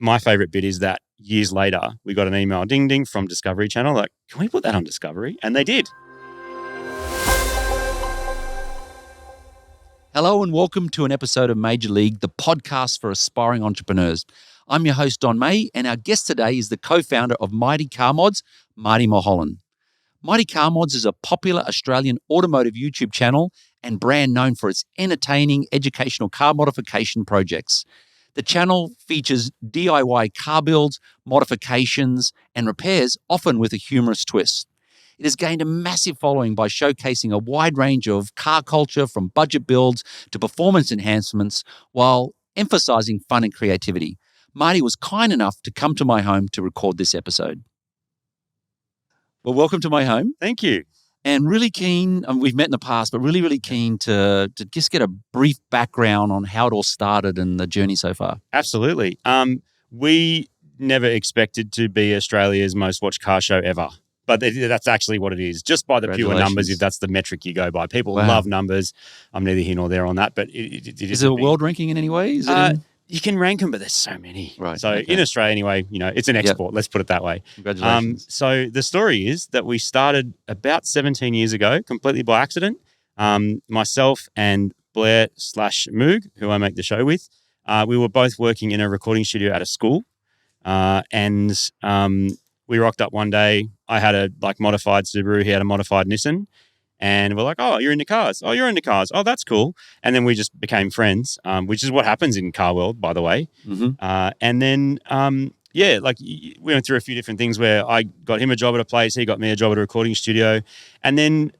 my favorite bit is that years later, we got an email, ding, ding, from Discovery Channel, like, can we put that on Discovery? And they did. Hello and welcome to an episode of Meijor League, the podcast for aspiring entrepreneurs. I'm your host, Don Meij, and our guest today is the co-founder of Mighty Car Mods, Marty Mulholland. Mighty Car Mods is a popular Australian automotive YouTube channel and brand known for its entertaining educational car modification projects. The channel features DIY car builds, modifications, and repairs, often with a humorous twist. It has gained a massive following by showcasing a wide range of car culture from budget builds to performance enhancements while emphasizing fun and creativity. Marty was kind enough to come to my home to record this episode. Well, welcome to my home. Thank you. And really keen, we've met in the past, but really keen to just get a brief background on how it all started and the journey so far. Absolutely. We never expected to be Australia's most watched car show ever. But that's actually what it is, just by the pure numbers, if that's the metric you go by. People love numbers. I'm neither here nor there on that. But it is it a world ranking in any way? You can rank them, but there's so many. Right. So in Australia anyway, it's an export. Let's put it that way. Congratulations. So the story is that we started about 17 years ago, completely by accident. Myself and Blair/Moog, who I make the show with, we were both working in a recording studio at a school. We rocked up one day. I had a modified Subaru. He had a modified Nissan. And we're like, oh, you're into cars. Oh, you're into cars. Oh, that's cool. And then we just became friends, which is what happens in car world, by the way. Mm-hmm. We went through a few different things where I got him a job at a place. He got me a job at a recording studio. And then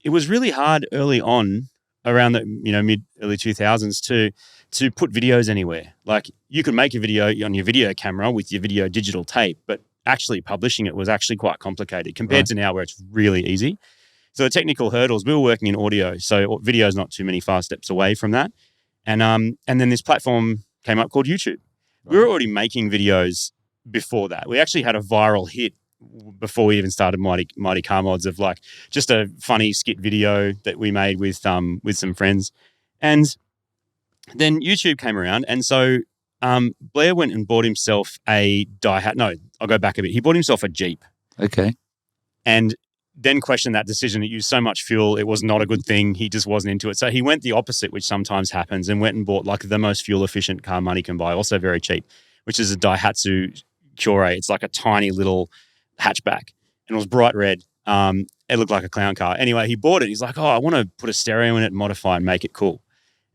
it was really hard early on around the mid-early 2000s to put videos anywhere. Like you could make a video on your video camera with your video digital tape, but actually publishing it was actually quite complicated compared to now where it's really easy. So the technical hurdles, we were working in audio, so video is not too many fast steps away from that. And then this platform came up called YouTube. We were already making videos before that. We actually had a viral hit before we even started Mighty Car Mods of just a funny skit video that we made with some friends. And then YouTube came around, and so Blair went and bought himself a I'll go back a bit. He bought himself a Jeep. Okay. And then questioned that decision. It used so much fuel. It was not a good thing. He just wasn't into it. So he went the opposite, which sometimes happens, and went and bought the most fuel-efficient car money can buy, also very cheap, which is a Daihatsu Cure. It's like a tiny little hatchback, and it was bright red. It looked like a clown car. Anyway, he bought it. He's like, oh, I want to put a stereo in it, modify and make it cool.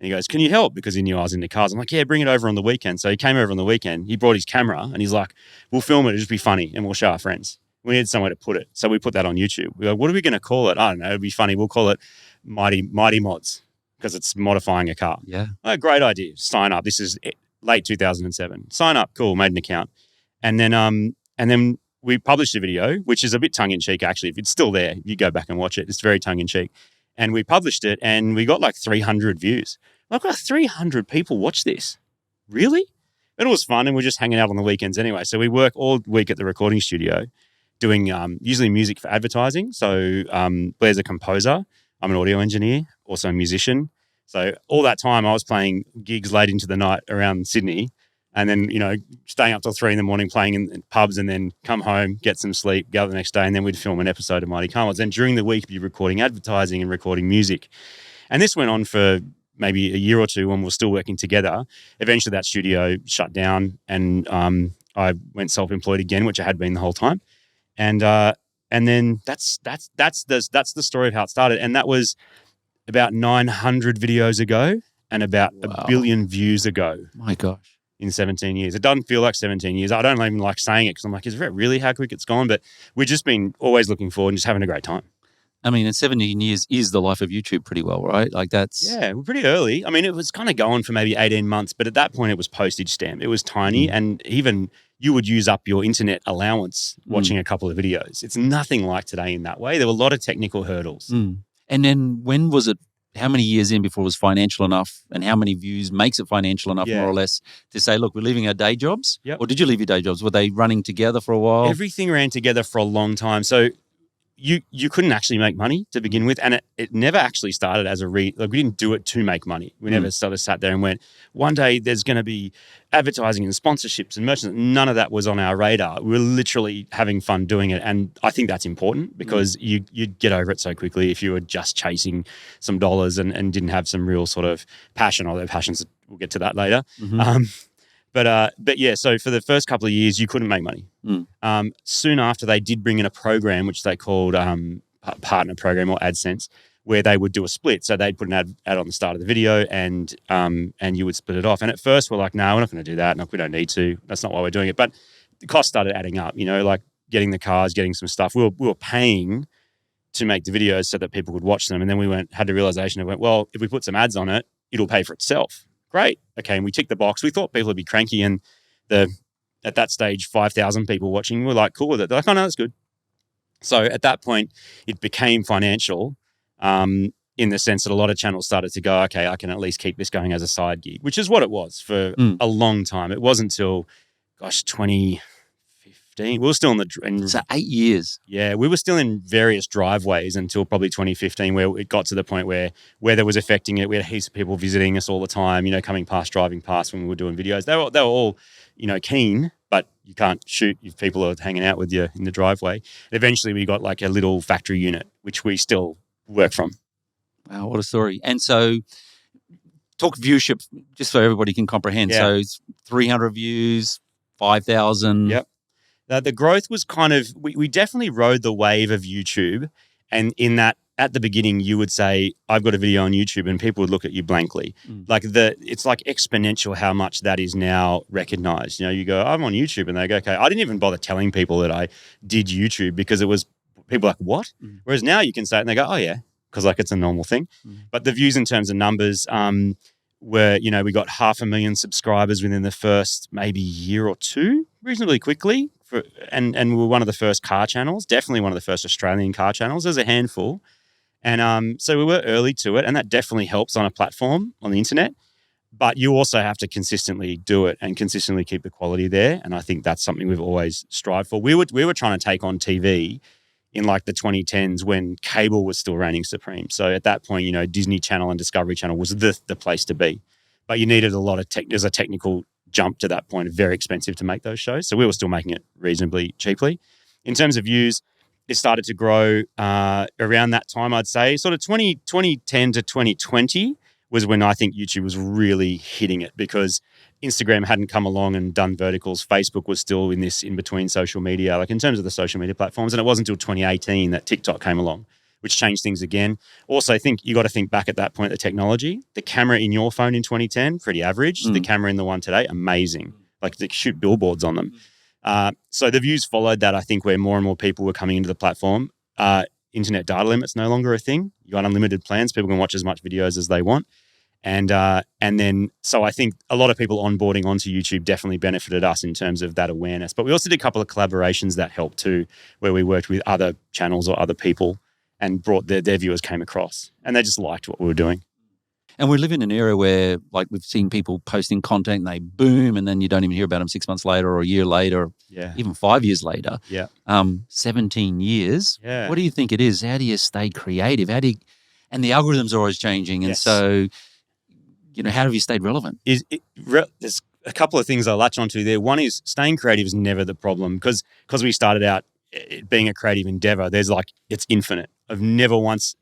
And he goes, can you help? Because he knew I was into cars. I'm like, yeah, bring it over on the weekend. So he came over on the weekend. He brought his camera and he's like, we'll film it. It'll just be funny and we'll show our friends. We need somewhere to put it. So we put that on YouTube. We go, what are we going to call it? I don't know. It'll be funny. We'll call it Mighty Mods because it's modifying a car. Yeah. Oh, great idea. Sign up. This is late 2007. Sign up. Cool. Made an account. And then we published a video, which is a bit tongue-in-cheek, actually. If it's still there, you go back and watch it. It's very tongue-in-cheek. And we published it and we got 300 views. I've got 300 people watch this. Really? But it was fun and we're just hanging out on the weekends anyway. So we work all week at the recording studio doing usually music for advertising. So Blair's a composer. I'm an audio engineer, also a musician. So all that time I was playing gigs late into the night around Sydney and then, staying up till 3 a.m, playing in pubs and then come home, get some sleep, go out the next day and then we'd film an episode of Mighty Car Mods. And during the week, be recording advertising and recording music. And this went on for maybe a year or two when we were still working together. Eventually that studio shut down and I went self-employed again, which I had been the whole time. And then that's the story of how it started. And that was about 900 videos ago and about a billion views ago. My gosh. In 17 years. It doesn't feel like 17 years. I don't even like saying it because I'm like, is it really how quick it's gone? But we've just been always looking forward and just having a great time. I mean, in 17 years is the life of YouTube pretty well, right? Yeah, we're pretty early. I mean, it was kind of going for maybe 18 months, but at that point it was postage stamp. It was tiny and even you would use up your internet allowance watching a couple of videos. It's nothing like today in that way. There were a lot of technical hurdles. And then when was it, how many years in before it was financial enough and how many views makes it financial enough more or less to say, look, we're leaving our day jobs? Yep. Or did you leave your day jobs? Were they running together for a while? Everything ran together for a long time. So you couldn't actually make money to begin with, and it never actually started as we didn't do it to make money. We never sort of sat there and went, one day there's going to be advertising and sponsorships and merchandise. None of that was on our radar. We were literally having fun doing it, and I think that's important because you'd get over it so quickly if you were just chasing some dollars and didn't have some real sort of passion, although passions, we'll get to that later. But yeah, so for the first couple of years, you couldn't make money. Soon after, they did bring in a program which they called partner program or AdSense, where they would do a split. So they'd put an ad on the start of the video, and you would split it off. And at first, we're like, no, we're not going to do that. No, we don't need to. That's not why we're doing it. But the cost started adding up. Like getting the cars, getting some stuff. We were paying to make the videos so that people could watch them. And then we had the realization of, well, if we put some ads on it, it'll pay for itself. Great. Okay, and we ticked the box. We thought people would be cranky, and at that stage, 5,000 people watching. We're like, cool with it. They're like, oh no, that's good. So at that point, it became financial in the sense that a lot of channels started to go, okay, I can at least keep this going as a side gig, which is what it was for a long time. It wasn't until, 2015. We were still So 8 years. Yeah, we were still in various driveways until probably 2015, where it got to the point where weather was affecting it. We had heaps of people visiting us all the time, coming past, driving past when we were doing videos. They were all, keen, but you can't shoot if people are hanging out with you in the driveway. And eventually we got like a little factory unit, which we still work from. Wow, what a story. And so talk viewership, just so everybody can comprehend. Yeah. So it's 300 views, 5,000. Yep. The growth was kind of, we definitely rode the wave of YouTube. And in that, at the beginning, you would say, I've got a video on YouTube, and people would look at you blankly. It's like exponential how much that is now recognized. You go, I'm on YouTube, and they go, okay. I didn't even bother telling people that I did YouTube because it was, people like, what? Whereas now you can say it and they go, oh yeah, because it's a normal thing. But the views in terms of numbers were, we got 500,000 subscribers within the first maybe year or two, reasonably quickly. And we were one of the first car channels, definitely one of the first Australian car channels. There's a handful. And so we were early to it, and that definitely helps on a platform on the internet. But you also have to consistently do it and consistently keep the quality there. And I think that's something we've always strived for. We were trying to take on TV in like the 2010s when cable was still reigning supreme. So at that point, Disney Channel and Discovery Channel was the place to be. But you needed a lot of there's a technical jump to that point, very expensive to make those shows. So we were still making it reasonably cheaply. In terms of views, it started to grow around that time, I'd say. Sort of 2010 to 2020 was when I think YouTube was really hitting it, because Instagram hadn't come along and done verticals. Facebook was still in between social media, like in terms of the social media platforms. And it wasn't until 2018 that TikTok came along, which changed things again. Also, I think you got to think back at that point, the technology. The camera in your phone in 2010, pretty average. The camera in the one today, amazing. Like they shoot billboards on them. So the views followed that, I think, where more and more people were coming into the platform. Internet data limit's no longer a thing. You got unlimited plans. People can watch as much videos as they want. And then, so I think a lot of people onboarding onto YouTube definitely benefited us in terms of that awareness. But we also did a couple of collaborations that helped too, where we worked with other channels or other people and brought their viewers came across, and they just liked what we were doing. And we live in an era where, like, we've seen people posting content and they boom, and then you don't even hear about them 6 months later or a year later, or even 5 years later. 17 years. What do you think it is? How do you stay creative? And the algorithms are always changing. And so, how have you stayed relevant? There's a couple of things I'll latch onto there. One is staying creative is never the problem, because we started out it being a creative endeavor. There's it's infinite. I've never once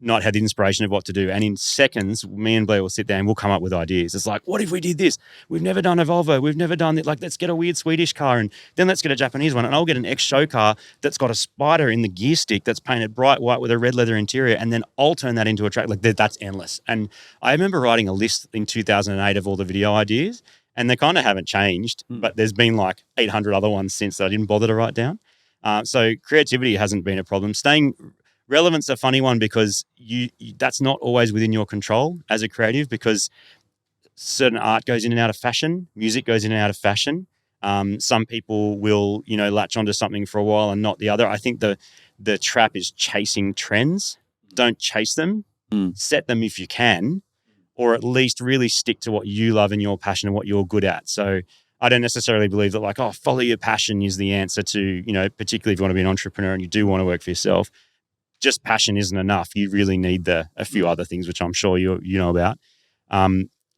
not had the inspiration of what to do. And in seconds, me and Blair will sit there and we'll come up with ideas. It's like, what if we did this? We've never done a Volvo. We've never done it. Like, let's get a weird Swedish car, and then let's get a Japanese one. And I'll get an ex-show car that's got a spider in the gear stick that's painted bright white with a red leather interior. And then I'll turn that into a track. Like, that's endless. And I remember writing a list in 2008 of all the video ideas, and they kind of haven't changed, but there's been 800 other ones since that I didn't bother to write down. So creativity hasn't been a problem. Staying relevant's a funny one, because you that's not always within your control as a creative, because certain art goes in and out of fashion, music goes in and out of fashion. Some people will, latch onto something for a while and not the other. I think the trap is chasing trends. Don't chase them. Set them if you can, or at least really stick to what you love and your passion and what you're good at. So I don't necessarily believe that like, oh, follow your passion is the answer to, you know, particularly if you want to be an entrepreneur and you do want to work for yourself. Just passion isn't enough. You really need a few other things, which I'm sure you know about,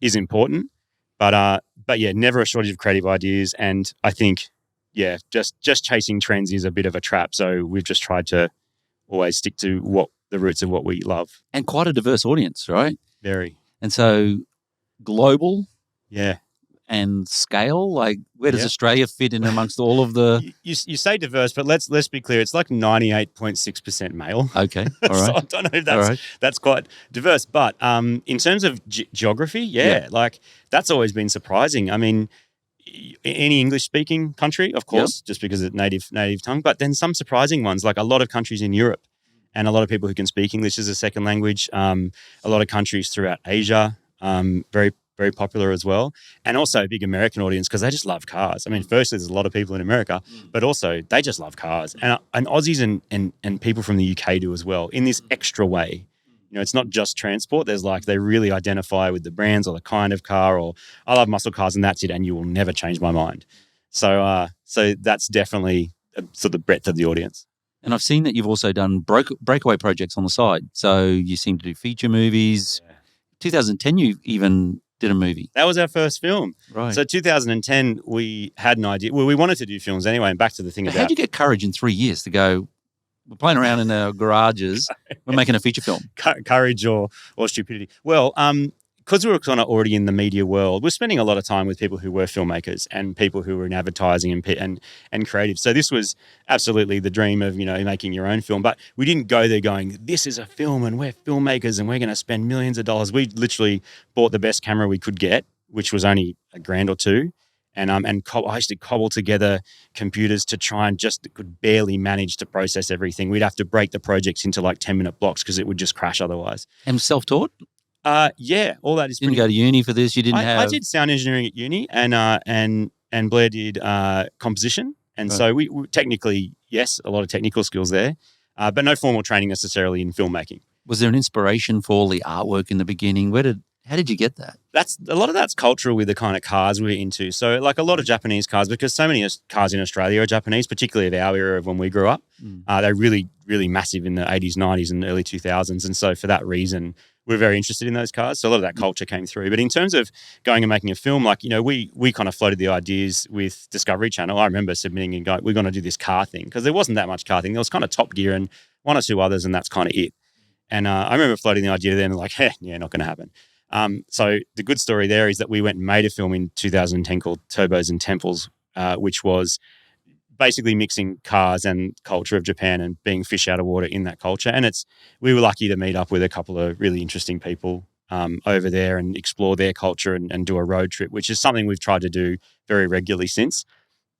is important. But yeah, never a shortage of creative ideas. And I think, yeah, just chasing trends is a bit of a trap. So we've just tried to always stick to the roots of what we love. And quite a diverse audience, right? Very. And so global. Yeah. And scale, like where does Australia fit in amongst all of the? You say diverse, but let's be clear. It's like 98.6% male. Okay, all right. So I don't know if that's quite diverse, but in terms of geography, like that's always been surprising. I mean, any English-speaking country, of course, just because it's native tongue, but then some surprising ones, like a lot of countries in Europe, and a lot of people who can speak English as a second language. A lot of countries throughout Asia, very popular as well. And also a big American audience because they just love cars. I mean, firstly, there's a lot of people in America, but also they just love cars. And Aussies and people from the UK do as well in this extra way. You know, it's not just transport. There's like, they really identify with the brands or the kind of car, or I love muscle cars and that's it. And you will never change my mind. So that's definitely sort of the breadth of the audience. And I've seen that you've also done breakaway projects on the side. So you seem to do feature movies. 2010, you even did a movie. That was our first film. Right. So 2010, we had an idea. Well, we wanted to do films anyway. And back to the thing How'd you get courage in 3 years to go, we're playing around in our garages, we're making a feature film? Courage or stupidity? Well, because we were kind of already in the media world, we're spending a lot of time with people who were filmmakers and people who were in advertising and creative. So this was absolutely the dream of, you know, making your own film. But we didn't go there going, this is a film and we're filmmakers and we're going to spend millions of dollars. We literally bought the best camera we could get, which was only $1,000 or $2,000. And I used to cobble together computers to try and could barely manage to process everything. We'd have to break the projects into like 10-minute blocks because it would just crash otherwise. And self-taught? Yeah, all that is. Didn't go to uni for this. You didn't have. I did sound engineering at uni, and Blair did composition, and so we technically, yes, a lot of technical skills there, but no formal training necessarily in filmmaking. Was there an inspiration for all the artwork in the beginning? How did you get that? A lot of that's cultural with the kind of cars we're into. So like a lot of Japanese cars, because so many cars in Australia are Japanese, particularly of our era of when we grew up. They're really, really massive in the 80s, 90s and early 2000s. And so for that reason, we're very interested in those cars. So a lot of that culture came through. But in terms of going and making a film, like, you know, we kind of floated the ideas with Discovery Channel. I remember submitting and going, we're going to do this car thing, because there wasn't that much car thing. There was kind of Top Gear and one or two others, and that's kind of it. And I remember floating the idea to them and like, not going to happen. So the good story there is that we went and made a film in 2010 called Turbos and Temples, which was basically mixing cars and culture of Japan and being fish out of water in that culture. And we were lucky to meet up with a couple of really interesting people over there and explore their culture and do a road trip, which is something we've tried to do very regularly since.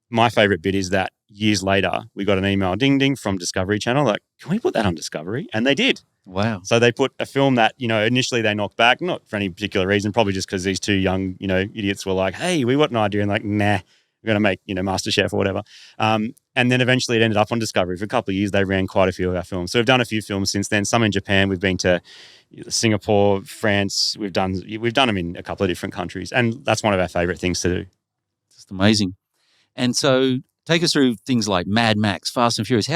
My favorite bit is that years later, we got an email, ding, ding, from Discovery Channel, like, can we put that on Discovery? And they did. Wow. So they put a film that, you know, initially they knocked back, not for any particular reason, probably just because these two young, you know, idiots were like, hey, we got an idea, and like, nah, we're going to make, you know, MasterChef or whatever. And then eventually it ended up on Discovery. For a couple of years, they ran quite a few of our films. So we've done a few films since then, some in Japan. We've been to Singapore, France. We've done them in a couple of different countries. And that's one of our favorite things to do. Just amazing. And so take us through things like Mad Max, Fast and Furious.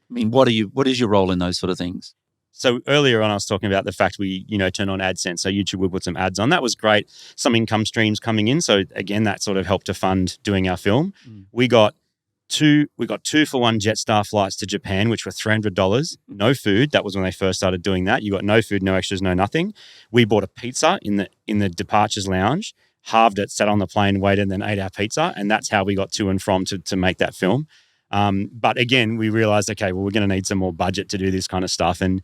What is your role in those sort of things? So earlier on, I was talking about the fact we, you know, turned on AdSense. So YouTube would put some ads on. That was great. Some income streams coming in. So again, that sort of helped to fund doing our film. We got 2-for-1 Jetstar flights to Japan, which were $300. No food. That was when they first started doing that. You got no food, no extras, no nothing. We bought a pizza in the departures lounge, halved it, sat on the plane, waited, and then ate our pizza. And that's how we got to and from to make that film. But again, we realized, okay, well, we're going to need some more budget to do this kind of stuff. And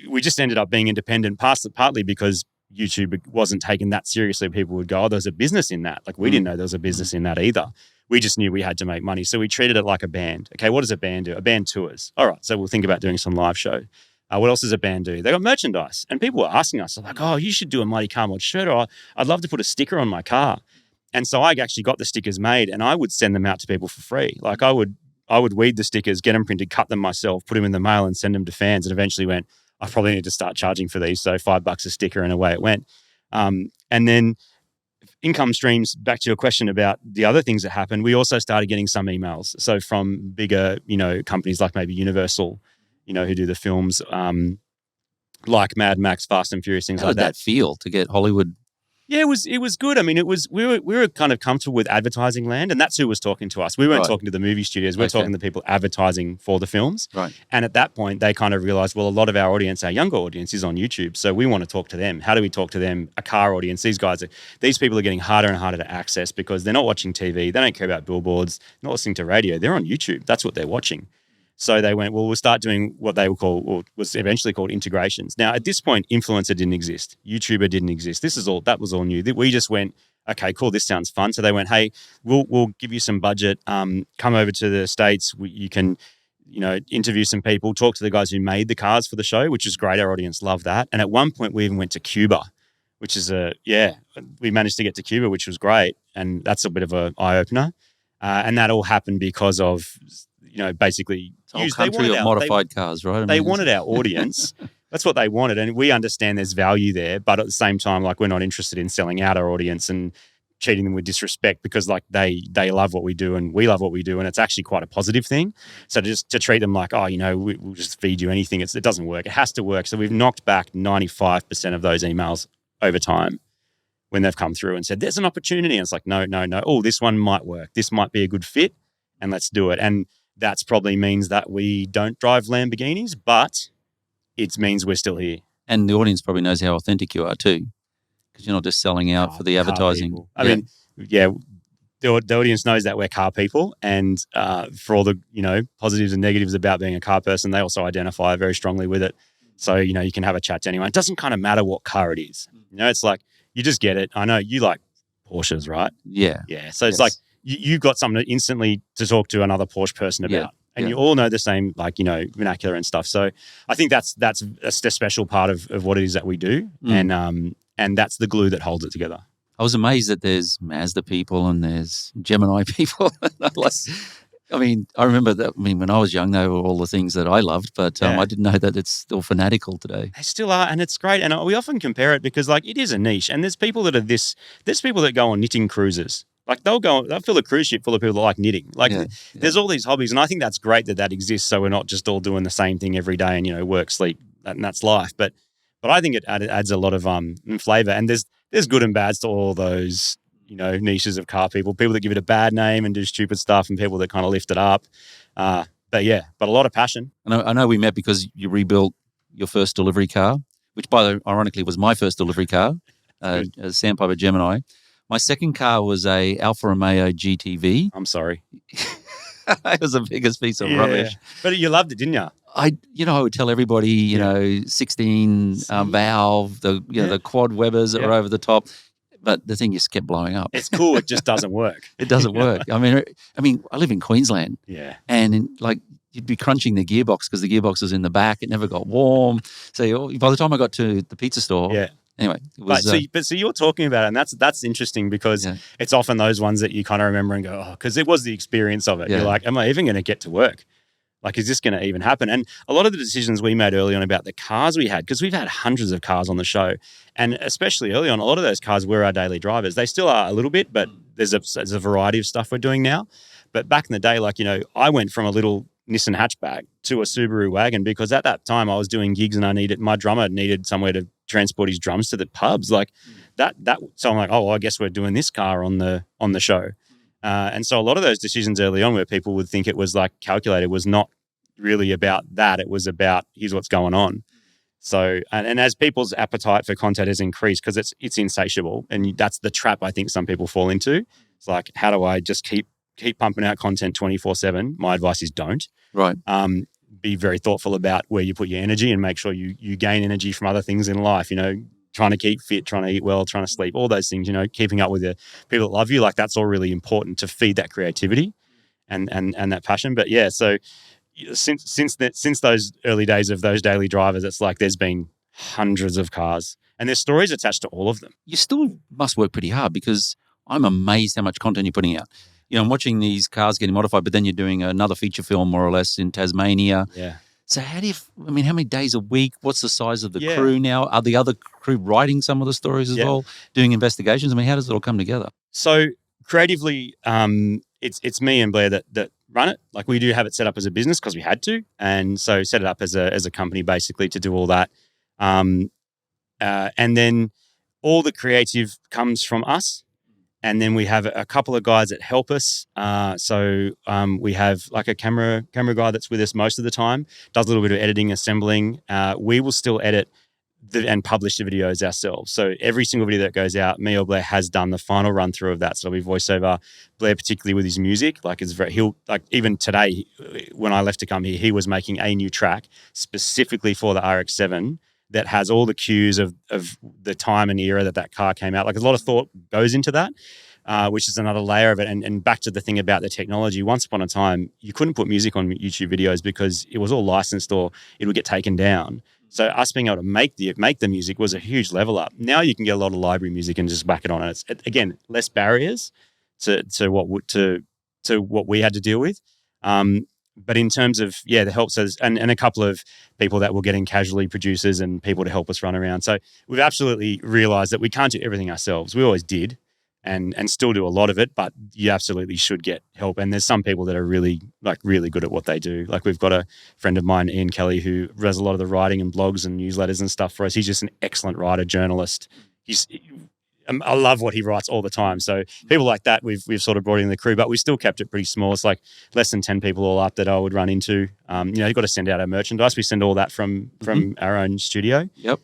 we just ended up being independent, partly because YouTube wasn't taken that seriously. People would go, oh, there's a business in that. Like, we didn't know there was a business in that either. We just knew we had to make money. So we treated it like a band. Okay, what does a band do? A band tours. All right, so we'll think about doing some live show. What else does a band do? They got merchandise. And people were asking us, like, oh, you should do a Mighty Car Mod shirt, or I'd love to put a sticker on my car. And so I actually got the stickers made, and I would send them out to people for free. Like, I would weed the stickers, get them printed, cut them myself, put them in the mail and send them to fans, and eventually went, I probably need to start charging for these. So $5 a sticker, and away it went. And then income streams, back to your question about the other things that happened, we also started getting some emails. So from bigger, companies like maybe Universal, who do the films, like Mad Max, Fast and Furious, things How like did that feel to get Hollywood? Yeah, it was good. I mean, we were kind of comfortable with advertising land, and that's who was talking to us. We weren't talking to the movie studios. We're talking to people advertising for the films. Right. And at that point, they kind of realized, well, a lot of our audience, our younger audience, is on YouTube. So we want to talk to them. How do we talk to them? A car audience. These people are getting harder and harder to access because they're not watching TV. They don't care about billboards, not listening to radio. They're on YouTube. That's what they're watching. So they went, well, we'll start doing what they will call, or was eventually called, integrations. Now, at this point, influencer didn't exist. YouTuber didn't exist. That was all new. We just went, okay, cool, this sounds fun. So they went, hey, we'll give you some budget. Come over to the States. You can, interview some people, talk to the guys who made the cars for the show, which is great. Our audience loved that. And at one point, we even went to Cuba, which is we managed to get to Cuba, which was great. And that's a bit of an eye-opener. And that all happened because of, basically... It's a whole country of modified cars, right? They wanted our audience. That's what they wanted. And we understand there's value there. But at the same time, we're not interested in selling out our audience and treating them with disrespect because, they love what we do and we love what we do. And it's actually quite a positive thing. So to treat them like, we'll just feed you anything, it doesn't work. It has to work. So we've knocked back 95% of those emails over time when they've come through and said, there's an opportunity. And it's like, no. Oh, this one might work. This might be a good fit and let's do it. And that probably means that we don't drive Lamborghinis, but it means we're still here. And the audience probably knows how authentic you are too, because you're not just selling out for the advertising. I mean, the audience knows that we're car people, and for all the positives and negatives about being a car person, they also identify very strongly with it. So you can have a chat to anyone. It doesn't kind of matter what car it is. It's like you just get it. I know you like Porsches, right? Yeah. So it's like. You've got something instantly to talk to another Porsche person about. And you all know the same, vernacular and stuff. So I think that's a special part of what it is that we do. And that's the glue that holds it together. I was amazed that there's Mazda people and there's Gemini people. I remember that. When I was young, they were all the things that I loved, but I didn't know that it's still fanatical today. They still are, and it's great. And we often compare it because, it is a niche. And there's people that there's people that go on knitting cruises. They'll fill a cruise ship full of people that like knitting. There's all these hobbies, and I think that's great that exists. So we're not just all doing the same thing every day and work, sleep, and that's life. But I think it adds a lot of flavor. And there's good and bads to all those niches of car people that give it a bad name and do stupid stuff, and people that kind of lift it up. But a lot of passion. I know we met because you rebuilt your first delivery car, which ironically was my first delivery car, a Sandpiper Gemini. My second car was a Alfa Romeo GTV. I'm sorry. It was the biggest piece of rubbish. But you loved it, didn't you? I would tell everybody, 16 valve, the quad Webers that were over the top. But the thing just kept blowing up. It's cool. It just doesn't work. It doesn't work. I live in Queensland. Yeah. And you'd be crunching the gearbox because the gearbox was in the back. It never got warm. So by the time I got to the pizza store, anyway, it was, so you're talking about it, and that's interesting because it's often those ones that you kind of remember and go, because it was the experience of it. You're like, am I even going to get to work? Is this going to even happen? And a lot of the decisions we made early on about the cars we had, because we've had hundreds of cars on the show, and especially early on, a lot of those cars were our daily drivers. They still are a little bit, but there's a variety of stuff we're doing now. But back in the day, I went from a little Nissan hatchback to a Subaru wagon because at that time I was doing gigs and my drummer needed somewhere to transport his drums to the pubs so I'm like, I guess we're doing this car on the show. And so a lot of those decisions early on where people would think it was calculated was not really about that. It was about here's what's going on. So, and as people's appetite for content has increased because it's insatiable, and that's the trap I think some people fall into. It's like, how do I just keep pumping out content 24/7? My advice is don't. Right. Be very thoughtful about where you put your energy and make sure you gain energy from other things in life, trying to keep fit, trying to eat well, trying to sleep, all those things, keeping up with the people that love you. That's all really important to feed that creativity and that passion. But so since those early days of those daily drivers, it's there's been hundreds of cars and there's stories attached to all of them. You still must work pretty hard because I'm amazed how much content you're putting out. I'm watching these cars getting modified, but then you're doing another feature film more or less in Tasmania. Yeah. So how do you, how many days a week? What's the size of the Yeah. crew now? Are the other crew writing some of the stories as well, doing investigations? How does it all come together? So creatively, it's me and Blair that run it. Like we do have it set up as a business because we had to, and so set it up as a company basically to do all that. And then all the creative comes from us. And then we have a couple of guys that help us. So we have like a camera guy that's with us most of the time, does a little bit of editing, assembling. We will still edit and publish the videos ourselves. So every single video that goes out, me or Blair has done the final run through of that. So we voiceover Blair, particularly with his music. Like even today when I left to come here, he was making a new track specifically for the RX-7 that has all the cues of the time and era that car came out. Like a lot of thought goes into that, which is another layer of it. And back to the thing about the technology, once upon a time, you couldn't put music on YouTube videos because it was all licensed or it would get taken down. So us being able to make the music was a huge level up. Now you can get a lot of library music and just whack it on. And it's, again, less barriers to what we had to deal with. But in terms of, the help, and a couple of people that we're getting casually producers and people to help us run around. So we've absolutely realized that we can't do everything ourselves. We always did and still do a lot of it, but you absolutely should get help. And there's some people that are really good at what they do. Like we've got a friend of mine, Ian Kelly, who does a lot of the writing and blogs and newsletters and stuff for us. He's just an excellent writer, journalist. I love what he writes all the time. So people like that, we've sort of brought in the crew, but we still kept it pretty small. It's like less than 10 people all up that I would run into. You've got to send out our merchandise. We send all that from our own studio. Yep.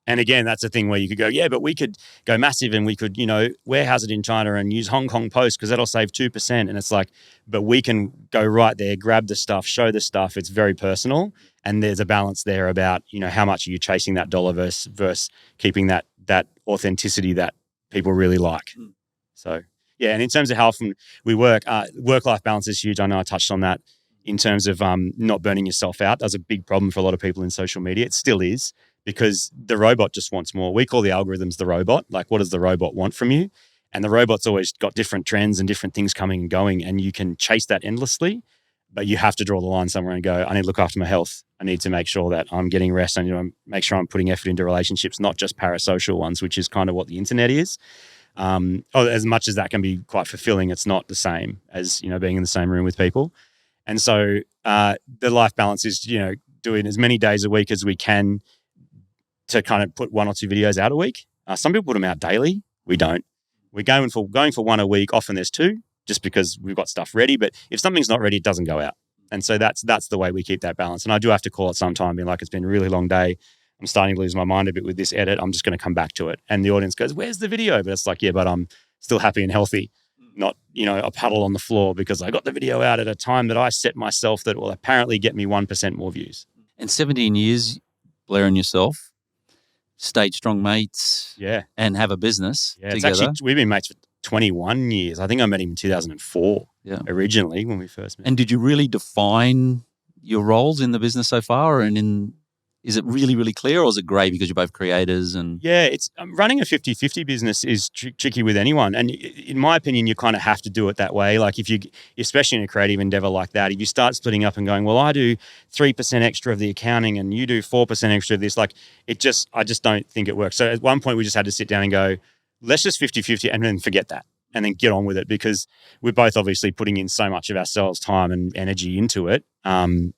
And again, that's a thing where you could go, but we could go massive and we could, warehouse it in China and use Hong Kong Post because that'll save 2%. And it's like, but we can go right there, grab the stuff, show the stuff. It's very personal. And there's a balance there about, how much are you chasing that dollar versus keeping that authenticity that people really like. So, and in terms of how often we work-life balance is huge. I know I touched on that in terms of not burning yourself out. That's a big problem for a lot of people in social media. It still is because the robot just wants more. We call the algorithms the robot. Like, what does the robot want from you? And the robot's always got different trends and different things coming and going, and you can chase that endlessly. But you have to draw the line somewhere and go, I need to look after my health. I need to make sure that I'm getting rest. I need to make sure I'm putting effort into relationships, not just parasocial ones, which is kind of what the internet is. As much as that can be quite fulfilling, it's not the same as, being in the same room with people. And so the life balance is, doing as many days a week as we can to kind of put 1 or 2 videos out a week. Some people put them out daily. We don't. We're going for 1 a week. Often there's 2. Just because we've got stuff ready. But if something's not ready, it doesn't go out. And so that's the way we keep that balance. And I do have to call it sometime, being like, it's been a really long day. I'm starting to lose my mind a bit with this edit. I'm just going to come back to it. And the audience goes, where's the video? But it's like, but I'm still happy and healthy. Not, a puddle on the floor because I got the video out at a time that I set myself that will apparently get me 1% more views. And 17 years, Blair and yourself, stayed strong mates and have a business together. It's actually, we've been mates for 21 years. I think I met him in 2004 originally when we first met. And did you really define your roles in the business so far? Is it really, really clear, or is it grey because you're both creators? And it's running a 50-50 business is tricky with anyone. And in my opinion, you kind of have to do it that way. Like especially in a creative endeavor like that, if you start splitting up and going, well, I do 3% extra of the accounting and you do 4% extra of this, like I just don't think it works. So at one point we just had to sit down and go, let's just 50-50 and then forget that and then get on with it, because we're both obviously putting in so much of ourselves, time and energy into it, and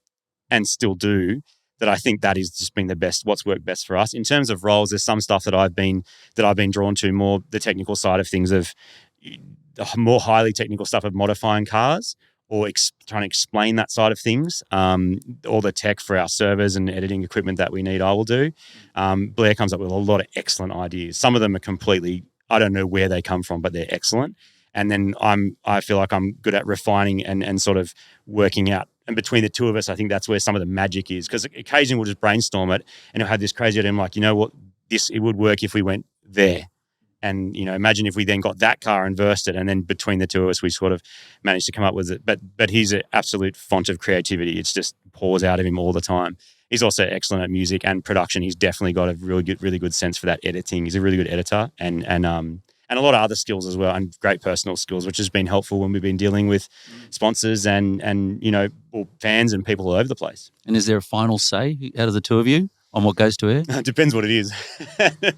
still do, that I think that is just been what's worked best for us. In terms of roles, there's some stuff that I've been drawn to, more the technical side of things, of the more highly technical stuff of modifying cars or trying to explain that side of things. All the tech for our servers and editing equipment that we need, I will do. Blair comes up with a lot of excellent ideas. Some of them are completely, I don't know where they come from, but they're excellent. And then I feel like I'm good at refining and sort of working out. And between the two of us, I think that's where some of the magic is. Because occasionally we'll just brainstorm it and he'll have this crazy idea. I'm like, you know what, it would work if we went there. And, imagine if we then got that car and versed it. And then between the two of us, we sort of managed to come up with it. But he's an absolute font of creativity. It's just pours out of him all the time. He's also excellent at music and production. He's definitely got a really good sense for that editing. He's a really good editor and and a lot of other skills as well, and great personal skills, which has been helpful when we've been dealing with sponsors and fans and people all over the place. And is there a final say out of the two of you on what goes to air? Depends what it is.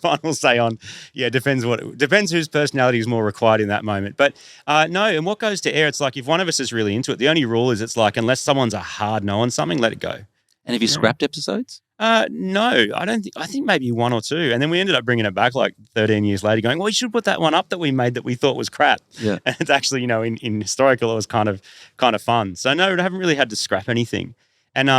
Final say on, depends whose personality is more required in that moment. But no, and what goes to air, it's like if one of us is really into it, the only rule is it's like unless someone's a hard no on something, let it go. And have you scrapped episodes? No, I don't think. I think maybe one or two, and then we ended up bringing it back like 13 years later, going, "Well, you should put that one up that we made that we thought was crap." Yeah, and it's actually, in historical, it was kind of fun. So no, I haven't really had to scrap anything, and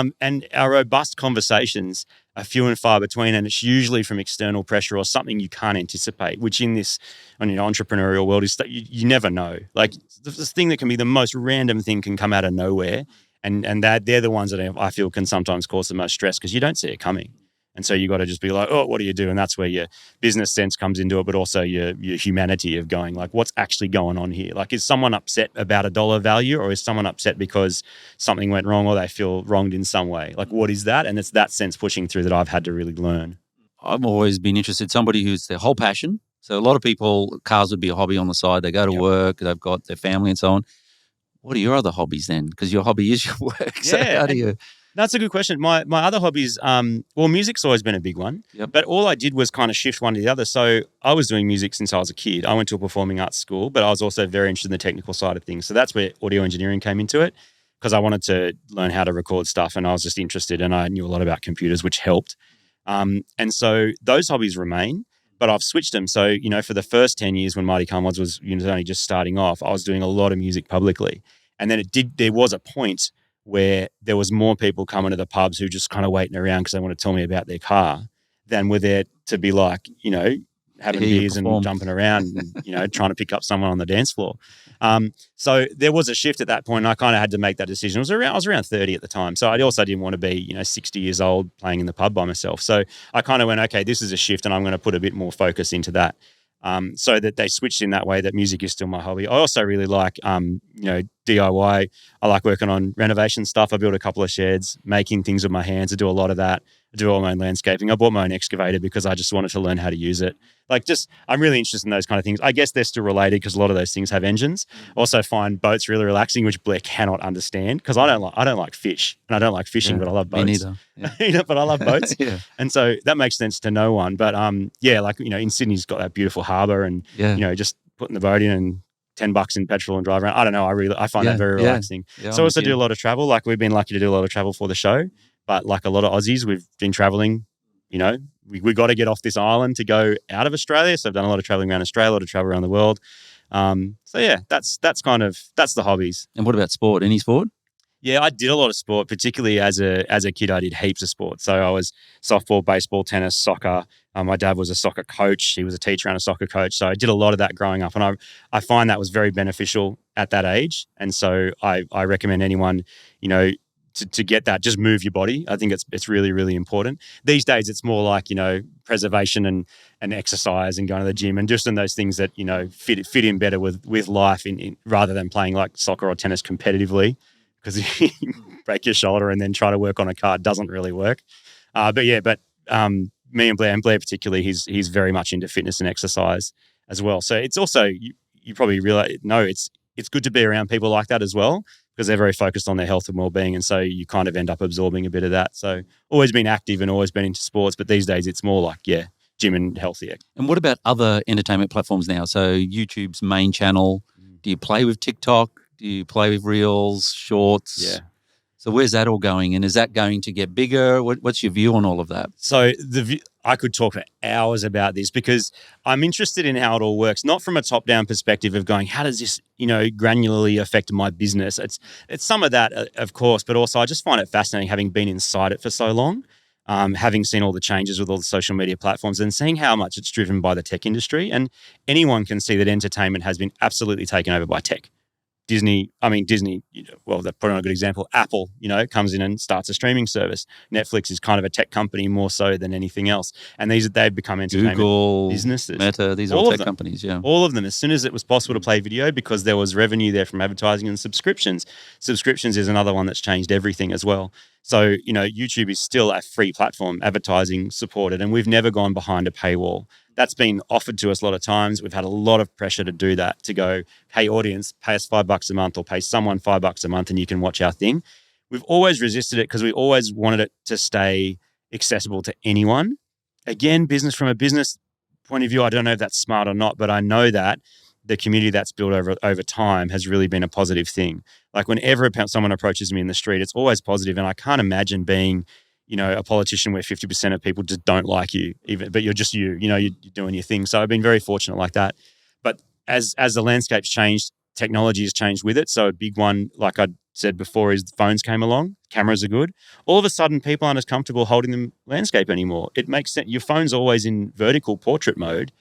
our robust conversations are few and far between, and it's usually from external pressure or something you can't anticipate. Which in this entrepreneurial world is that you never know. Like this thing that can be the most random thing can come out of nowhere. And that they're the ones that I feel can sometimes cause the most stress because you don't see it coming. And so you got to just be like, oh, what do you do? And that's where your business sense comes into it, but also your humanity of going like, what's actually going on here? Like, is someone upset about a dollar value, or is someone upset because something went wrong or they feel wronged in some way? Like, what is that? And it's that sense pushing through that I've had to really learn. I've always been interested, somebody who's their whole passion. So a lot of people, cars would be a hobby on the side. They go to work, they've got their family and so on. What are your other hobbies then? Because your hobby is your work. So how do you... That's a good question. My other hobbies, music's always been a big one. Yep. But all I did was kind of shift one to the other. So I was doing music since I was a kid. I went to a performing arts school, but I was also very interested in the technical side of things. So that's where audio engineering came into it, because I wanted to learn how to record stuff, and I was just interested, and I knew a lot about computers, which helped. And so those hobbies remain. But I've switched them. So, for the first 10 years when Marty Mulholland was only just starting off, I was doing a lot of music publicly. And then there was a point where there was more people coming to the pubs who just kind of waiting around because they want to tell me about their car than were there to be like, having beers and jumping around and, trying to pick up someone on the dance floor. So there was a shift at that point, and I kind of had to make that decision. I was around 30 at the time. So I also didn't want to be, 60 years old playing in the pub by myself. So I kind of went, okay, this is a shift, and I'm going to put a bit more focus into that. So that they switched in that way, that music is still my hobby. I also really like, DIY. I like working on renovation stuff. I built a couple of sheds, making things with my hands. I do a lot of that. I do all my own landscaping. I bought my own excavator because I just wanted to learn how to use it. I'm really interested in those kind of things. I guess they're still related because a lot of those things have engines. Also find boats really relaxing, which Blair cannot understand because I don't like fish, and I don't like fishing, but I love boats. Me neither. Yeah. But I love boats. Yeah. And so that makes sense to no one. But in Sydney's got that beautiful harbour, and just putting the boat in and $10 in petrol and drive around. I don't know. I find that very relaxing. Yeah, so I also do a lot of travel. Like we've been lucky to do a lot of travel for the show. But like a lot of Aussies, we've been traveling, we got to get off this island to go out of Australia. So I've done a lot of traveling around Australia, a lot of travel around the world. That's the hobbies. And what about sport? Any sport? Yeah, I did a lot of sport, particularly as a kid. I did heaps of sport. So I was softball, baseball, tennis, soccer. My dad was a soccer coach. He was a teacher and a soccer coach. So I did a lot of that growing up, and I find that was very beneficial at that age. And so I recommend anyone, to get that, just move your body. I think it's really, really important. These days, it's more like, preservation and exercise and going to the gym and just in those things that, fit in better with life in rather than playing like soccer or tennis competitively, because you break your shoulder and then try to work on a car doesn't really work. Me and Blair particularly, he's very much into fitness and exercise as well. So it's also, you probably realize, it's good to be around people like that as well, because they're very focused on their health and well-being, and so you kind of end up absorbing a bit of that. So always been active and always been into sports, but these days it's more like, gym and healthier. And what about other entertainment platforms now? So YouTube's main channel. Do you play with TikTok? Do you play with Reels, Shorts? Yeah. So where's that all going? And is that going to get bigger? What's your view on all of that? So I could talk for hours about this because I'm interested in how it all works, not from a top-down perspective of going, how does this, granularly affect my business? It's some of that, of course, but also I just find it fascinating having been inside it for so long, having seen all the changes with all the social media platforms and seeing how much it's driven by the tech industry. And anyone can see that entertainment has been absolutely taken over by tech. Disney, well, they're probably not a good example. Apple, comes in and starts a streaming service. Netflix is kind of a tech company more so than anything else. And they've become entertainment Google, businesses. Meta, these are all tech companies, yeah. All of them. As soon as it was possible to play video, because there was revenue there from advertising and subscriptions. Subscriptions is another one that's changed everything as well. So, YouTube is still a free platform, advertising supported, and we've never gone behind a paywall. That's been offered to us a lot of times. We've had a lot of pressure to do that, to go, hey, audience, pay us $5 a month or pay someone $5 a month and you can watch our thing. We've always resisted it because we always wanted it to stay accessible to anyone. Again, from a business point of view, I don't know if that's smart or not, but I know that the community that's built over time has really been a positive thing. Like whenever someone approaches me in the street, it's always positive, and I can't imagine being a politician where 50% of people just don't like you, but you're just you're doing your thing. So I've been very fortunate like that. But as the landscape's changed, technology has changed with it. So a big one, like I said before, is the phones came along. Cameras are good. All of a sudden, people aren't as comfortable holding the landscape anymore. It makes sense. Your phone's always in vertical portrait mode.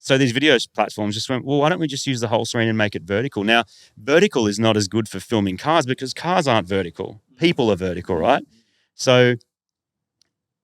So these video platforms just went, well, why don't we just use the whole screen and make it vertical? Now, vertical is not as good for filming cars because cars aren't vertical. People are vertical, right? So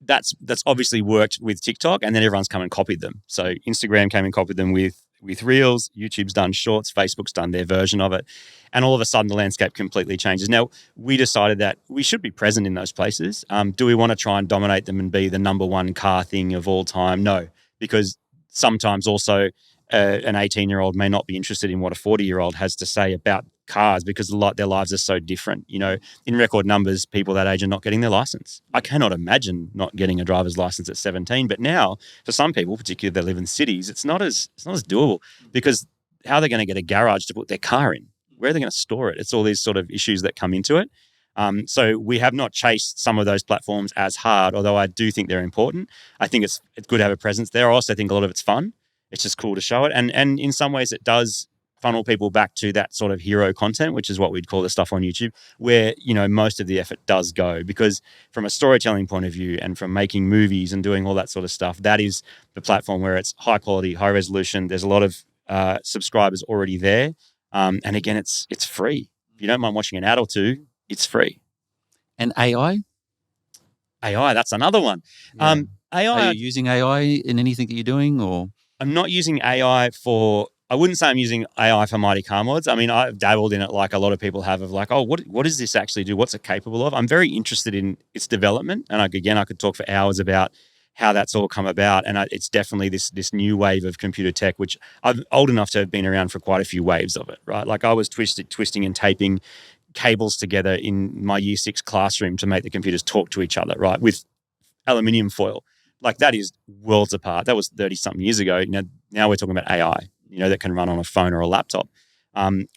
that's obviously worked with TikTok, and then everyone's come and copied them. So Instagram came and copied them with Reels, YouTube's done Shorts, Facebook's done their version of it, and all of a sudden the landscape completely changes. Now, we decided that we should be present in those places. Do we want to try and dominate them and be the number one car thing of all time? No, because sometimes also an 18-year-old may not be interested in what a 40-year-old has to say about cars because their lives are so different. In record numbers, people that age are not getting their license. I cannot imagine not getting a driver's license at 17. But now, for some people, particularly that live in cities, it's not as doable because how are they going to get a garage to put their car in? Where are they going to store it? It's all these sort of issues that come into it. So we have not chased some of those platforms as hard, although I do think they're important. I think it's good to have a presence there. I also think a lot of it's fun. It's just cool to show it. And in some ways it does funnel people back to that sort of hero content, which is what we'd call the stuff on YouTube, where, most of the effort does go. Because from a storytelling point of view and from making movies and doing all that sort of stuff, that is the platform where it's high quality, high resolution. There's a lot of subscribers already there. And again, it's free. If you don't mind watching an ad or two, it's free. And AI? AI, that's another one. Yeah. AI. Are you using AI in anything that you're doing, or? I'm not using AI I wouldn't say I'm using AI for Mighty Car Mods. I mean, I've dabbled in it like a lot of people have, of like, oh, what does this actually do? What's it capable of? I'm very interested in its development. And I could talk for hours about how that's all come about. And it's definitely this new wave of computer tech, which I'm old enough to have been around for quite a few waves of it, right? Like I was twisting and taping cables together in my year 6 classroom to make the computers talk to each other, right? With aluminium foil. Like that is worlds apart. That was 30-something years ago. Now we're talking about AI, that can run on a phone or a laptop.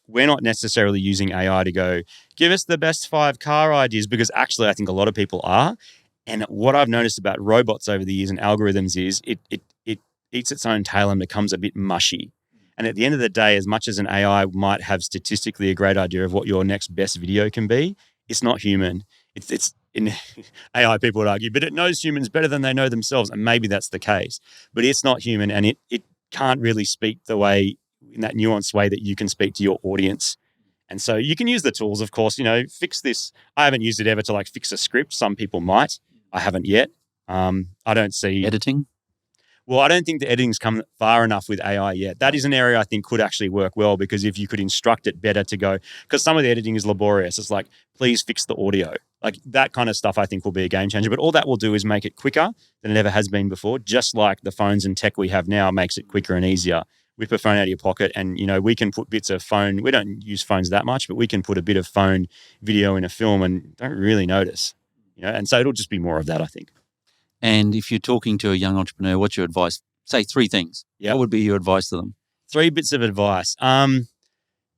We're not necessarily using AI to go, give us the best 5 car ideas, because actually I think a lot of people are. And what I've noticed about robots over the years and algorithms is it eats its own tail and becomes a bit mushy. And at the end of the day, as much as an AI might have statistically a great idea of what your next best video can be, it's not human. It's in AI, people would argue, but it knows humans better than they know themselves. And maybe that's the case, but it's not human, and it can't really speak in that nuanced way that you can speak to your audience. And so you can use the tools, of course, fix this. I haven't used it ever to like fix a script. Some people might. I haven't yet. I don't see editing. Well, I don't think the editing's come far enough with AI yet. That is an area I think could actually work well, because if you could instruct it better to go, because some of the editing is laborious. It's like, please fix the audio. Like that kind of stuff I think will be a game changer. But all that will do is make it quicker than it ever has been before, just like the phones and tech we have now makes it quicker and easier. Whip a phone out of your pocket and, we can put bits of phone. We don't use phones that much, but we can put a bit of phone video in a film and don't really notice, and so it'll just be more of that, I think. And if you're talking to a young entrepreneur, what's your advice? Say 3 things. Yep. What would be your advice to them? 3 bits of advice.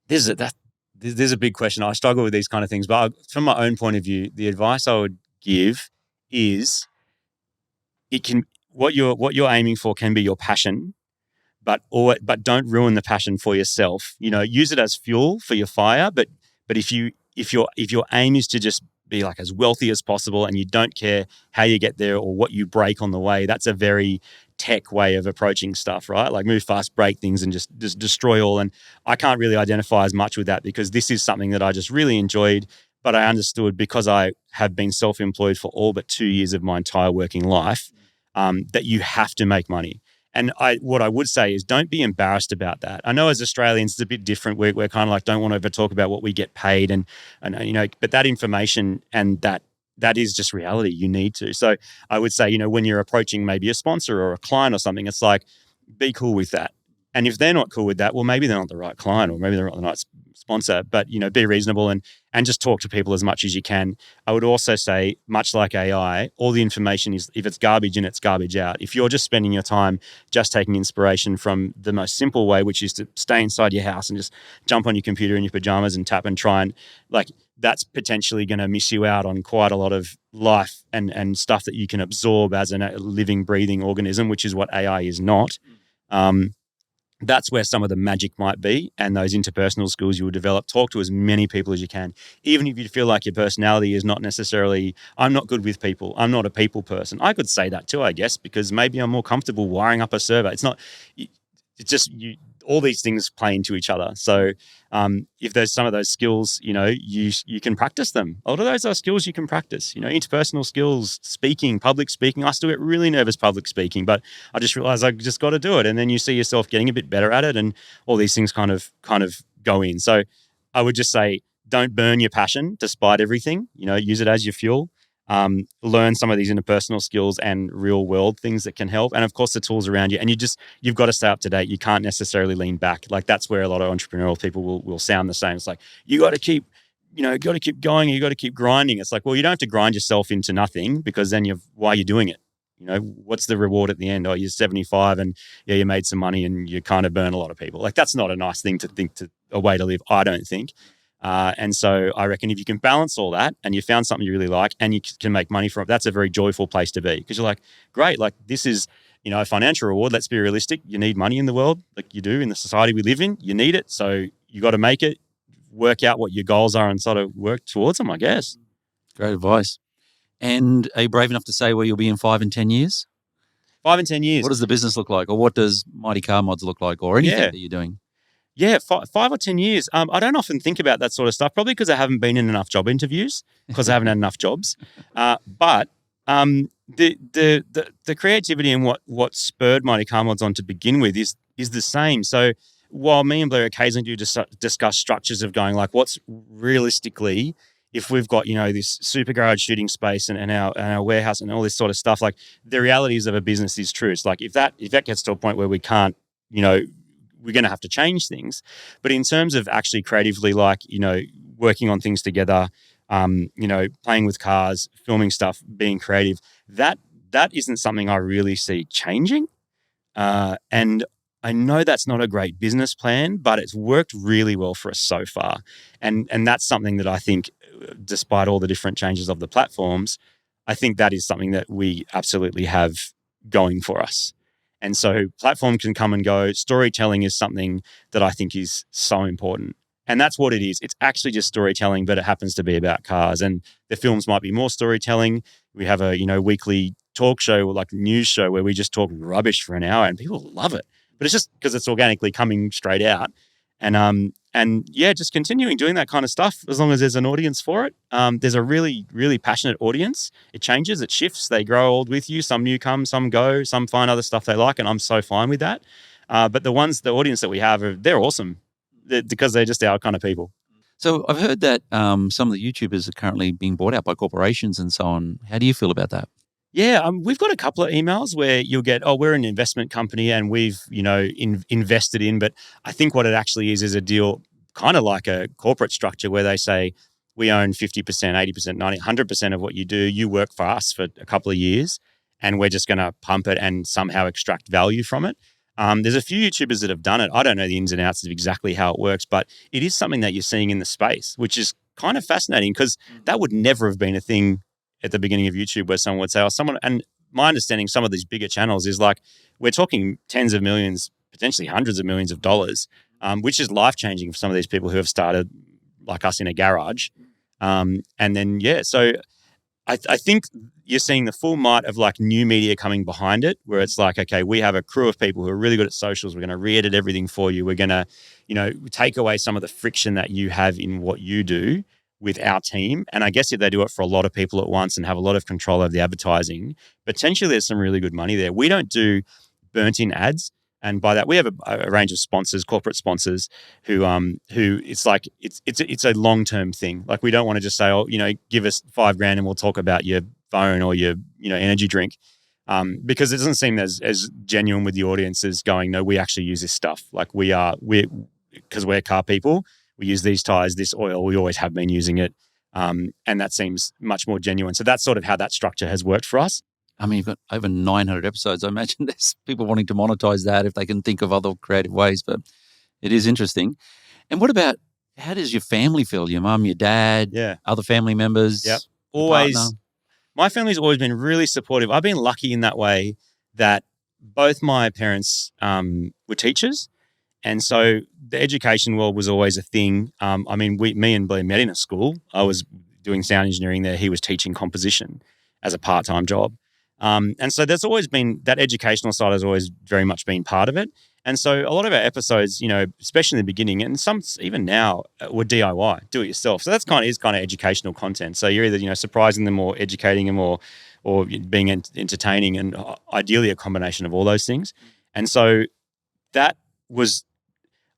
There's a big question. I struggle with these kind of things, but from my own point of view, the advice I would give is what you're aiming for can be your passion, but don't ruin the passion for yourself. Use it as fuel for your fire, but if your aim is to just be like as wealthy as possible and you don't care how you get there or what you break on the way, that's a very tech way of approaching stuff, right? Like move fast, break things and just destroy all. And I can't really identify as much with that, because this is something that I just really enjoyed, but I understood, because I have been self-employed for all but 2 years of my entire working life, that you have to make money. And what I would say is don't be embarrassed about that. I know as Australians, it's a bit different. We're kind of like, don't want to ever talk about what we get paid and but that information and that is just reality. You need to. So I would say, when you're approaching maybe a sponsor or a client or something, it's like, be cool with that. And if they're not cool with that, well, maybe they're not the right client, or maybe they're not the right sponsor. But be reasonable and just talk to people as much as you can. I would also say, much like AI, all the information is, if it's garbage in, it's garbage out. If you're just spending your time just taking inspiration from the most simple way, which is to stay inside your house and just jump on your computer in your pajamas and tap and try and that's potentially going to miss you out on quite a lot of life and stuff that you can absorb as a living, breathing organism, which is what AI is not. That's where some of the magic might be, and those interpersonal skills you will develop. Talk to as many people as you can, even if you feel like your personality is not necessarily, I'm not good with people, I'm not a people person. I could say that too, I guess, because maybe I'm more comfortable wiring up a server. It's not, it's just all these things play into each other. So if there's some of those skills, you can practice them. A lot of those are skills you can practice, interpersonal skills, speaking, public speaking. I still get really nervous public speaking, but I just realized I just got to do it. And then you see yourself getting a bit better at it, and all these things kind of go in. So I would just say, don't burn your passion despite everything, use it as your fuel. Learn some of these interpersonal skills and real world things that can help. And of course the tools around you, and you've got to stay up to date. You can't necessarily lean back. That's where a lot of entrepreneurial people will sound the same. It's like, you got to keep, going, you got to keep grinding. It's like, well, you don't have to grind yourself into nothing, because then why are you doing it? What's the reward at the end? Oh, you're 75 and you made some money and you kind of burn a lot of people. That's not a nice thing to think, a way to live, I don't think. And so I reckon if you can balance all that and you found something you really like and you can make money from it, that's a very joyful place to be, because you're like, great, this is, a financial reward. Let's be realistic. You need money in the world, like you do in the society we live in. You need it. So you got to make it, work out what your goals are and sort of work towards them, I guess. Great advice. And are you brave enough to say where you'll be in 5 and 10 years? 5 and 10 years. What does the business look like, or what does Mighty Car Mods look like, or anything that you're doing? Yeah, 5 or 10 years. I don't often think about that sort of stuff, probably because I haven't been in enough job interviews, because I haven't had enough jobs. But the creativity and what spurred Mighty Car Mods on to begin with is the same. So while me and Blair occasionally do discuss structures of going what's realistically, if we've got this super garage shooting space and our warehouse and all this sort of stuff, the realities of a business is true. It's if that gets to a point where we can't, we're going to have to change things. But in terms of actually creatively, working on things together, playing with cars, filming stuff, being creative, that isn't something I really see changing. And I know that's not a great business plan, but it's worked really well for us so far. And that's something that I think, despite all the different changes of the platforms, I think that is something that we absolutely have going for us. And so platform can come and go. Storytelling is something that I think is so important. And that's what it is. It's actually just storytelling, but it happens to be about cars. And the films might be more storytelling. We have a, weekly talk show, news show, where we just talk rubbish for an hour and people love it. But it's just because it's organically coming straight out. And just continuing doing that kind of stuff as long as there's an audience for it. There's a really, really passionate audience. It changes, it shifts, they grow old with you. Some new come, some go, some find other stuff they like, and I'm so fine with that. But the audience that we have, they're awesome because they're just our kind of people. So I've heard that some of the YouTubers are currently being bought out by corporations and so on. How do you feel about that? Yeah, we've got a couple of emails where you'll get, we're an investment company and we've, invested in, but I think what it actually is a deal kind of like a corporate structure where they say, we own 50%, 80%, 90%, 100% of what you do. You work for us for a couple of years and we're just going to pump it and somehow extract value from it. There's a few YouTubers that have done it. I don't know the ins and outs of exactly how it works, but it is something that you're seeing in the space, which is kind of fascinating because that would never have been a thing at the beginning of YouTube where someone would say, and my understanding, some of these bigger channels is we're talking tens of millions, potentially hundreds of millions of dollars, which is life-changing for some of these people who have started like us in a garage. So I think you're seeing the full might of new media coming behind it, where it's okay, we have a crew of people who are really good at socials. We're going to re-edit everything for you. We're going to, take away some of the friction that you have in what you do with our team. And I guess if they do it for a lot of people at once and have a lot of control over the advertising, potentially there's some really good money there. We don't do burnt-in ads. And by that, we have a range of sponsors, corporate sponsors, who it's it's a long-term thing. We don't want to just say, give us $5,000 and we'll talk about your phone or your energy drink. because it doesn't seem as genuine with the audience as going, no, we actually use this stuff. Like because we're car people, we use these tires, this oil, we always have been using it. And that seems much more genuine. So that's sort of how that structure has worked for us. I mean, you've got over 900 episodes. I imagine there's people wanting to monetize that if they can think of other creative ways, but it is interesting. And what about, how does your family feel? Your mum, your dad, other family members? Yep. Always. My family's always been really supportive. I've been lucky in that way that both my parents were teachers. And so the education world was always a thing. I mean, me and Blair met in a school. I was doing sound engineering there. He was teaching composition as a part-time job. And so there's always been, that educational side has always very much been part of it. And so a lot of our episodes, especially in the beginning, and some even now, were DIY, do it yourself. So that's kind of educational content. So you're either, surprising them or educating them or being entertaining, and ideally a combination of all those things. And so that was,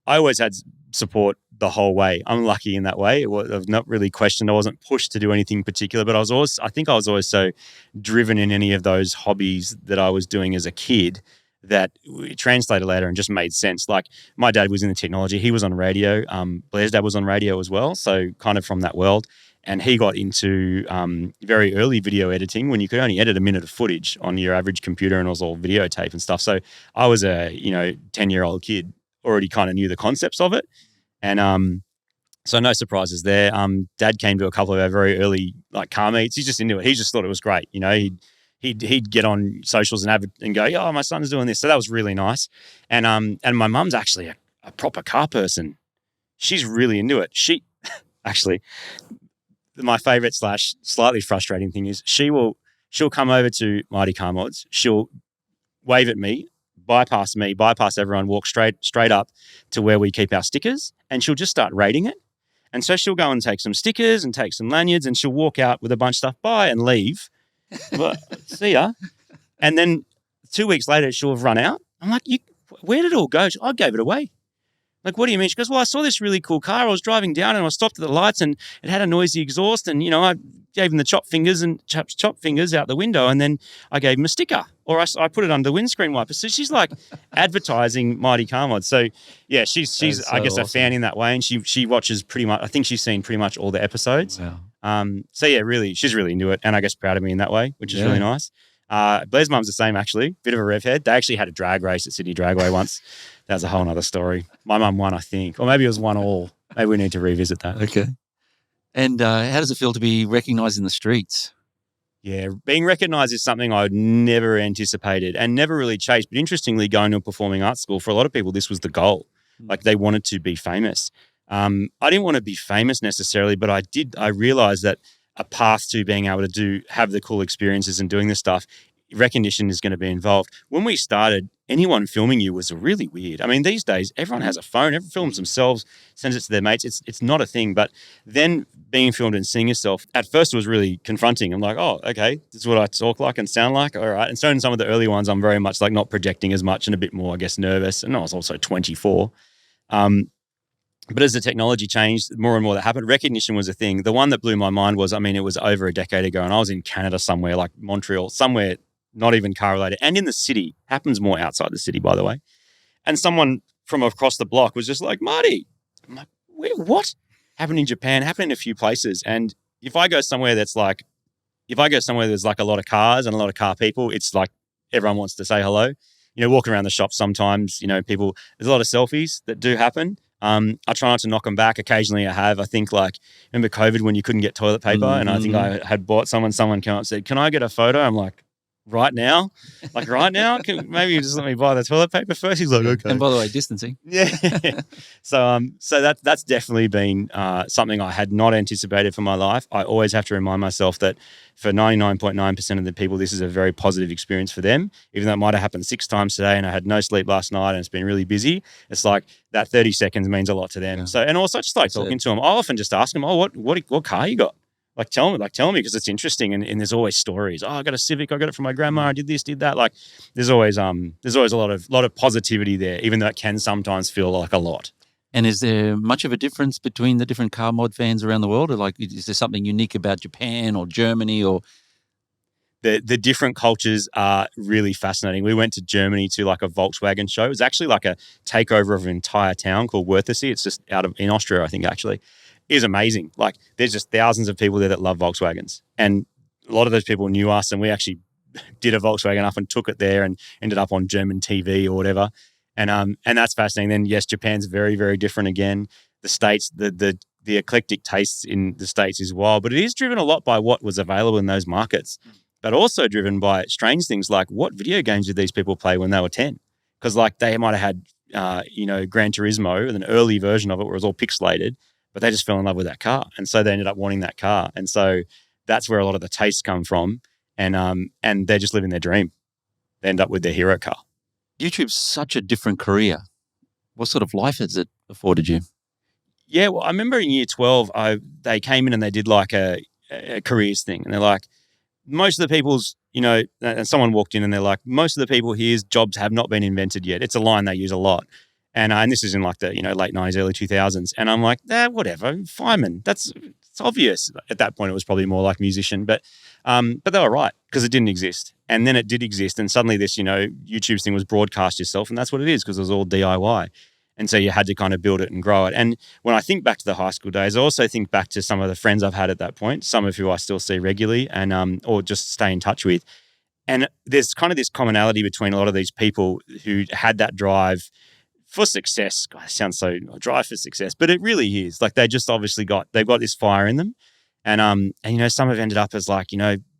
I always had support the whole way. I'm lucky in that way. I've not really questioned. I wasn't pushed to do anything particular, but I was always so driven in any of those hobbies that I was doing as a kid that it translated later and just made sense. Like my dad was in the technology. He was on radio. Blair's dad was on radio as well. So kind of from that world. And he got into very early video editing when you could only edit a minute of footage on your average computer, and it was all videotape and stuff. So I was a 10-year-old kid, already kind of knew the concepts of it. And so no surprises there. Dad came to a couple of our very early car meets. He's just into it. He just thought it was great. He'd get on socials and go, oh, my son's doing this. So that was really nice. And my mum's actually a proper car person. She's really into it. She actually, my favorite / slightly frustrating thing is she'll come over to Mighty Car Mods. She'll wave at me, bypass everyone, walk straight up to where we keep our stickers, and she'll just start rating it. And so she'll go and take some stickers and take some lanyards, and she'll walk out with a bunch of stuff, buy and leave. Well, see ya. And then 2 weeks later, she'll have run out. I'm like, where did it all go? I gave it away. Like, what do you mean? She goes, well, I saw this really cool car. I was driving down and I stopped at the lights and it had a noisy exhaust, and, I gave him the chop fingers out the window, and then I gave him a sticker, or I put it under the windscreen wiper. So she's like advertising Mighty Car Mod. So yeah, she's so I guess awesome. A fan in that way, and she watches pretty much, I think she's seen pretty much all the episodes. Wow. So yeah, really, she's really into it, and I guess proud of me in that way, which is really nice. Blair's mum's the same, actually. Bit of a rev head. They actually had a drag race at Sydney Dragway once. That was a whole other story. My mum won, I think. Or maybe it was 1-1. Maybe we need to revisit that. Okay. And how does it feel to be recognised in the streets? Yeah, being recognised is something I never anticipated and never really chased. But interestingly, going to a performing arts school, for a lot of people, this was the goal. Like, they wanted to be famous. I didn't want to be famous necessarily, but I realised that a path to being able to have the cool experiences and doing this stuff, recognition is going to be involved. When we started, anyone filming you was really weird. I mean, these days, everyone has a phone, everyone films themselves, sends it to their mates. It's not a thing. But then being filmed and seeing yourself, at first it was really confronting. I'm like, oh, okay, this is what I talk like and sound like. All right. And so in some of the early ones, I'm very much like not projecting as much and a bit more, I guess, nervous. And I was also 24. But as the technology changed, more and more that happened. Recognition was a thing. The one that blew my mind was, it was over a decade ago, and I was in Canada somewhere, like Montreal, somewhere not even car related, and in the city. Happens more outside the city, by the way. And someone from across the block was just like, Marty. I'm like, what? Happened in Japan, happened in a few places. And if I go somewhere there's like a lot of cars and a lot of car people, it's like everyone wants to say hello. Walking around the shop sometimes, people, there's a lot of selfies that do happen. I try not to knock them back. Occasionally I have. I think remember COVID when you couldn't get toilet paper, and I think I had bought someone came up and said, can I get a photo? I'm like, right now? Maybe you just let me buy the toilet paper first? He's like, okay. And by the way, distancing. Yeah. So that's definitely been something I had not anticipated for my life. I always have to remind myself that for 99.9% of the people, this is a very positive experience for them. Even though it might have happened 6 times today and I had no sleep last night and it's been really busy, it's like that 30 seconds means a lot to them. Yeah. So, and also just talking to them, I often just ask them, what car you got? Tell me because it's interesting, and there's always stories. Oh, I got a Civic. I got it from my grandma. I did this, did that. There's always a lot of positivity there, even though it can sometimes feel like a lot. And is there much of a difference between the different car mod fans around the world? Or is there something unique about Japan or Germany or? the different cultures are really fascinating. We went to Germany to like a Volkswagen show. It was actually like a takeover of an entire town called Wörthersee. It's just in Austria, I think, actually. It was amazing. Like there's just thousands of people there that love Volkswagens. And a lot of those people knew us, and we actually did a Volkswagen up and took it there and ended up on German TV or whatever. And that's fascinating. Then yes, Japan's very, very different again. The States, the eclectic tastes in the States is wild, but it is driven a lot by what was available in those markets. But also driven by strange things like what video games did these people play when they were 10? Because like they might have had, Gran Turismo, an early version of it where it was all pixelated, but they just fell in love with that car. And so they ended up wanting that car. And so that's where a lot of the tastes come from. And they're just living their dream. They end up with their hero car. YouTube's such a different career. What sort of life has it afforded you? Yeah, well, I remember in year 12, they came in and they did like a careers thing. And they're like, most of the people's, and someone walked in and they're like, most of the people here's jobs have not been invented yet. It's a line they use a lot. And this is in like the, late 90s, early 2000s. And I'm like, whatever, fireman. It's obvious. At that point, it was probably more like musician. But they were right because it didn't exist. And then it did exist. And suddenly this, YouTube's thing was broadcast yourself. And that's what it is because it was all DIY. And so you had to kind of build it and grow it. And when I think back to the high school days, I also think back to some of the friends I've had at that point, some of who I still see regularly and or just stay in touch with. And there's kind of this commonality between a lot of these people who had that drive for success. God, it sounds so drive for success, but it really is. Like they just obviously they've got this fire in them. And some have ended up as like,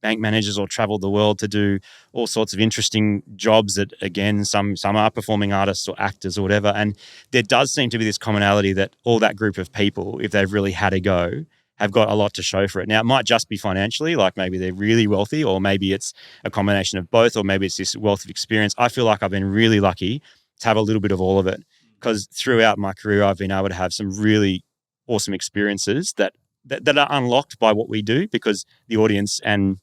bank managers or traveled the world to do all sorts of interesting jobs that, again, some are performing artists or actors or whatever. And there does seem to be this commonality that all that group of people, if they've really had a go, have got a lot to show for it. Now, it might just be financially, like maybe they're really wealthy, or maybe it's a combination of both, or maybe it's this wealth of experience. I feel like I've been really lucky to have a little bit of all of it because throughout my career, I've been able to have some really awesome experiences that are unlocked by what we do because the audience and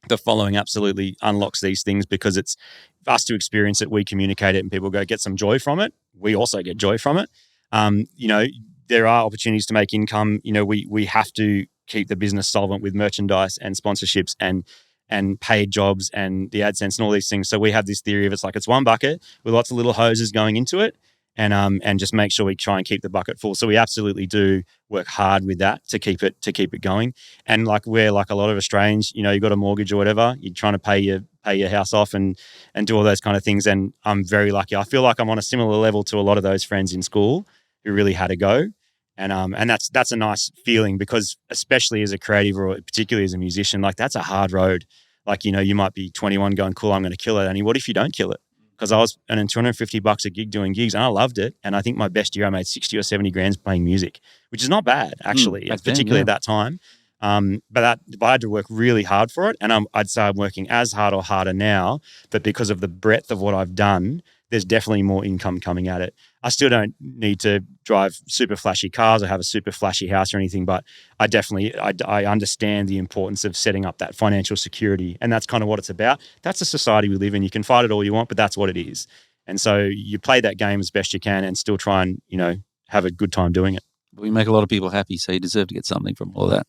the following absolutely unlocks these things because it's us to experience it, we communicate it, and people get some joy from it. We also get joy from it. There are opportunities to make income. We have to keep the business solvent with merchandise and sponsorships and paid jobs and the AdSense and all these things. So we have this theory of it's one bucket with lots of little hoses going into it. And just make sure we try and keep the bucket full. So we absolutely do work hard with that to keep it going. And like we're like a lot of Australians, you've got a mortgage or whatever, you're trying to pay your house off and do all those kind of things. And I'm very lucky. I feel like I'm on a similar level to a lot of those friends in school who really had a go. And that's a nice feeling because especially as a creative or particularly as a musician, like that's a hard road. Like, you might be 21 going, cool, I'm going to kill it. And what if you don't kill it? Because I was earning $250 a gig doing gigs and I loved it. And I think my best year I made 60 or 70 grand playing music, which is not bad actually, particularly at that time. But I had to work really hard for it. And I'd say I'm working as hard or harder now, but because of the breadth of what I've done, there's definitely more income coming at it. I still don't need to drive super flashy cars or have a super flashy house or anything, but I definitely I understand the importance of setting up that financial security. And that's kind of what it's about. That's the society we live in. You can fight it all you want, but that's what it is. And so you play that game as best you can and still try and, have a good time doing it. We make a lot of people happy, so you deserve to get something from all of that.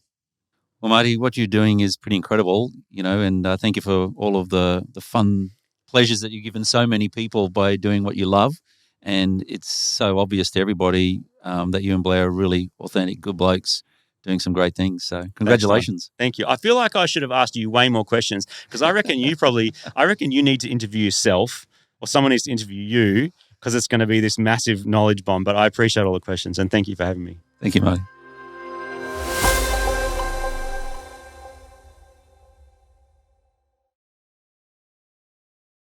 Well, Marty, what you're doing is pretty incredible, and thank you for all of the fun pleasures that you've given so many people by doing what you love. And it's so obvious to everybody that you and Blair are really authentic, good blokes doing some great things. So congratulations. Thank you. I feel like I should have asked you way more questions because I reckon you need to interview yourself or someone needs to interview you because it's going to be this massive knowledge bomb. But I appreciate all the questions and thank you for having me. Thank you, Marty.